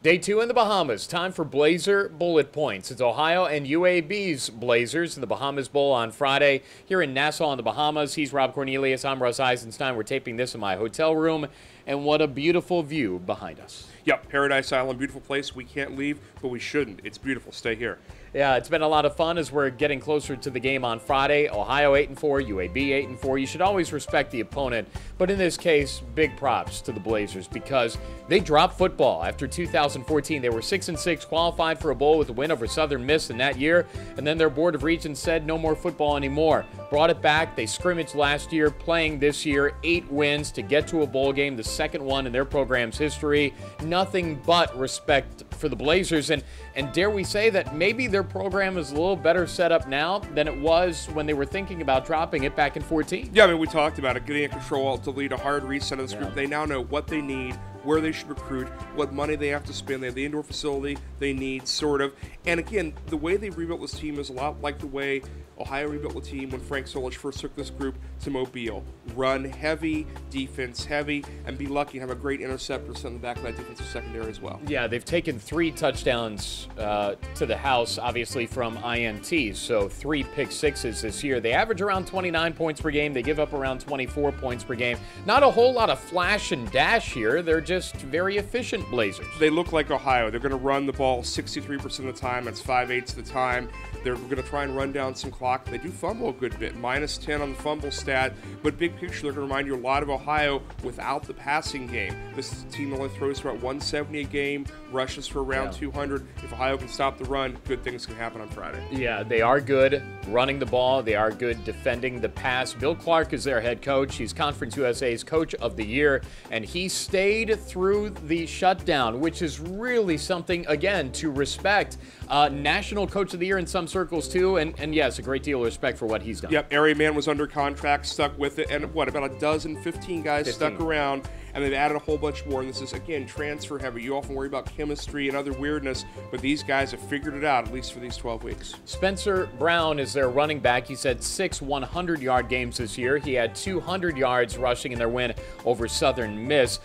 Day 2 in the Bahamas. Time for Blazer Bullet Points. It's Ohio and UAB's Blazers in the Bahamas Bowl on Friday here in Nassau in the Bahamas. He's Rob Cornelius. I'm Russ Eisenstein. We're taping this in my hotel room, and what a beautiful view behind us. Yep, Paradise Island, beautiful place. We can't leave, but we shouldn't. It's beautiful. Stay here. Yeah, it's been a lot of fun as we're getting closer to the game on Friday. Ohio 8-4, UAB 8-4. You should always respect the opponent, but in this case, big props to the Blazers because they dropped football. After 2014, they were 6-6, qualified for a bowl with a win over Southern Miss in that year, and then their Board of Regents said no more football anymore. Brought it back. They scrimmaged last year, playing this year, 8 wins to get to a bowl game, the second one in their program's history. Nothing but respect for the Blazers, and dare we say that maybe their program is a little better set up now than it was when they were thinking about dropping it back in 14. Yeah, I mean, we talked about it, getting in control to lead a hard reset of this group. They now know what they need, where they should recruit, what money they have to spend. They have the indoor facility they need, sort of. And again, the way they rebuilt this team is a lot like the way Ohio rebuilt the team when Frank Solich first took this group to Mobile. Run heavy, defense heavy, and be lucky and have a great interceptor set in the back of that defensive secondary as well. Yeah, they've taken 3 touchdowns to the house, obviously, from INTs, so 3 pick sixes this year. They average around 29 points per game. They give up around 24 points per game. Not a whole lot of flash and dash here. They're just very efficient Blazers. They look like Ohio. They're going to run the ball 63% of the time. That's 5/8 of the time. They're going to try and run down some clock. They do fumble a good bit, -10 on the fumble stat. But big picture, they're going to remind you a lot of Ohio without the passing game. This is a team that only throws for about 170 a game, rushes for around 200. If Ohio can stop the run, good things can happen on Friday. Yeah, they are good running the ball. They are good defending the pass. Bill Clark is their head coach. He's Conference USA's Coach of the Year, and he stayed through the shutdown, which is really something, again, to respect. National Coach of the Year in some circles, too, and yes, a great deal of respect for what he's done. Yep, area man was under contract, stuck with it, and what, about 15 guys stuck around, and they've added a whole bunch more, and this is, again, transfer heavy. You often worry about chemistry and other weirdness, but these guys have figured it out, at least for these 12 weeks. Spencer Brown is their running back. He's had 6 100-yard games this year. He had 200 yards rushing in their win over Southern Miss.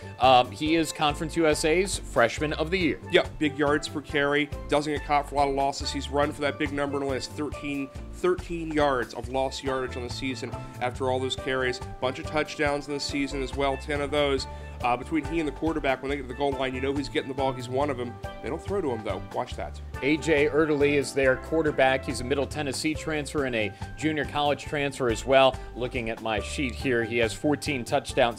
He is Conference USA's Freshman of the Year. Yep, big yards per carry, doesn't get caught for a lot of losses. He's run for that big number and only has 13 yards of lost yardage on the season after all those carries. Bunch of touchdowns in the season as well, 10 of those. Between he and the quarterback, when they get to the goal line, you know he's getting the ball. He's one of them. They don't throw to him, though. Watch that. A.J. Erderly is their quarterback. He's a Middle Tennessee transfer and a junior college transfer as well. Looking at my sheet here, he has 16 touchdown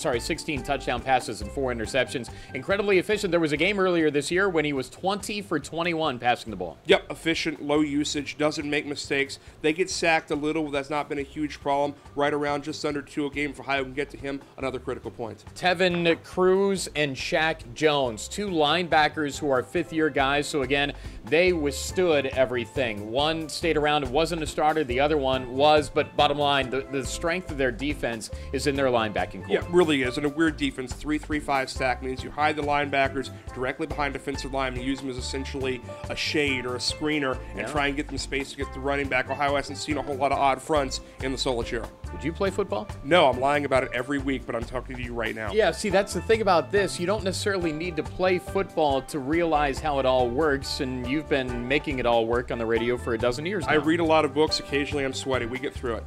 passes and 4 interceptions. Incredibly efficient. There was a game earlier this year when he was 20 for 21 passing the ball. Yep, efficient, low usage, doesn't make mistakes. They get sacked a little. That's not been a huge problem. Right around just under 2 a game for Ohio. Can get to him. Another critical point. Tevin Cruz and Shaq Jones, 2 linebackers who are 5th-year guys. So again, they withstood everything. One stayed around and wasn't a starter. The other one was. But bottom line, the strength of their defense is in their linebacking core. Yeah, it really is. And a weird defense, 3-3-5 stack means you hide the linebackers directly behind defensive line and use them as essentially a shade or a screener and try and get them space to get the running back. Ohio hasn't seen a whole lot of odd fronts in the Solich era. Did you play football? No, I'm lying about it every week, but I'm talking to you right now. Yeah, see, that's the thing about this. You don't necessarily need to play football to realize how it all works, and you've been making it all work on the radio for a dozen years now. I read a lot of books. Occasionally I'm sweaty. We get through it.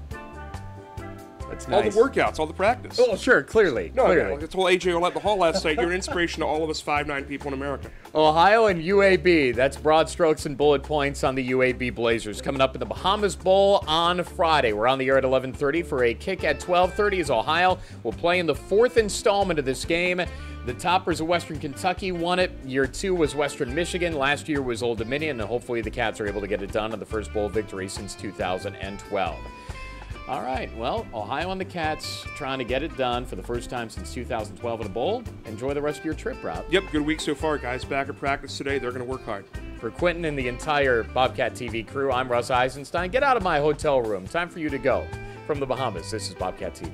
That's nice. All the workouts, all the practice. Oh, sure, clearly. No, I told AJ at the hall last night, you're an inspiration to all of us 5'9" people in America. Ohio and UAB, that's broad strokes and bullet points on the UAB Blazers. Coming up in the Bahamas Bowl on Friday. We're on the air at 11:30 for a kick at 12:30 as Ohio will play in the 4th installment of this game. The toppers of Western Kentucky won it. Year 2 was Western Michigan. Last year was Old Dominion, and hopefully the Cats are able to get it done on the first bowl victory since 2012. All right, well, Ohio and the Cats trying to get it done for the first time since 2012 in a bowl. Enjoy the rest of your trip, Rob. Yep, good week so far, guys. Back at practice today. They're going to work hard. For Quentin and the entire Bobcat TV crew, I'm Russ Eisenstein. Get out of my hotel room. Time for you to go. From the Bahamas, this is Bobcat TV.